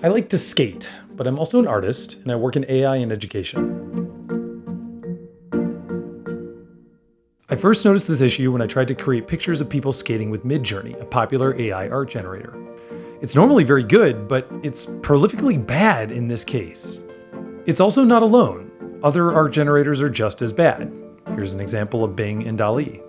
I like to skate, but I'm also an artist, and I work in AI and education. I first noticed this issue when I tried to create pictures of people skating with Midjourney, a popular AI art generator. It's normally very good, but it's prolifically bad in this case. It's also not alone. Other art generators are just as bad. Here's an example of Bing and DALL-E.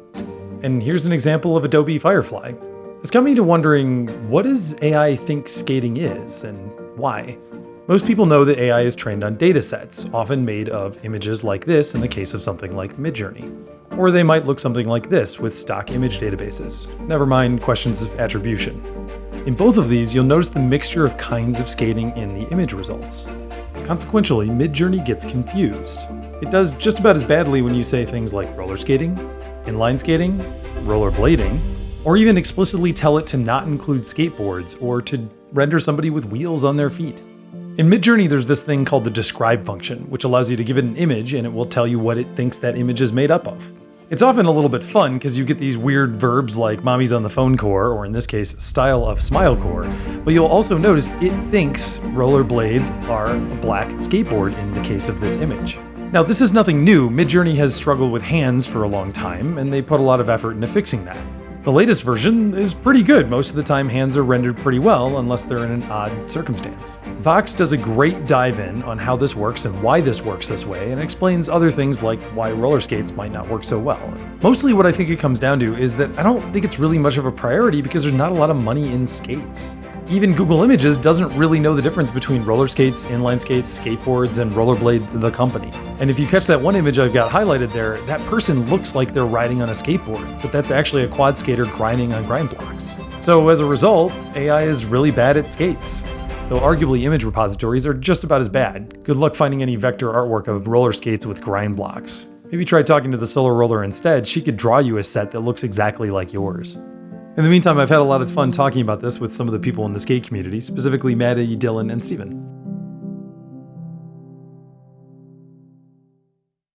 And here's an example of Adobe Firefly. This got me to wondering, what does AI think skating is, and why? Most people know that AI is trained on datasets, often made of images like this in the case of something like Midjourney. Or they might look something like this with stock image databases, never mind questions of attribution. In both of these, you'll notice the mixture of kinds of skating in the image results. Consequentially, Midjourney gets confused. It does just about as badly when you say things like roller skating, inline skating, rollerblading, or even explicitly tell it to not include skateboards or to render somebody with wheels on their feet. In Midjourney, there's this thing called the describe function, which allows you to give it an image and it will tell you what it thinks that image is made up of. It's often a little bit fun because you get these weird verbs like mommy's on the phone core, or in this case, style of smile core, but you'll also notice it thinks rollerblades are a black skateboard in the case of this image. Now, this is nothing new. Midjourney has struggled with hands for a long time, and they put a lot of effort into fixing that. The latest version is pretty good. Most of the time, hands are rendered pretty well, unless they're in an odd circumstance. Vox does a great dive-in on how this works and why this works this way, and explains other things like why roller skates might not work so well. Mostly what I think it comes down to is that I don't think it's really much of a priority because there's not a lot of money in skates. Even Google Images doesn't really know the difference between roller skates, inline skates, skateboards, and Rollerblade the company. And if you catch that one image I've got highlighted there, that person looks like they're riding on a skateboard, but that's actually a quad skater grinding on grind blocks. So as a result, AI is really bad at skates. Though arguably image repositories are just about as bad. Good luck finding any vector artwork of roller skates with grind blocks. Maybe try talking to the Solar Roller instead. She could draw you a set that looks exactly like yours. In the meantime, I've had a lot of fun talking about this with some of the people in the skate community, specifically Maddie, Dylan, and Steven.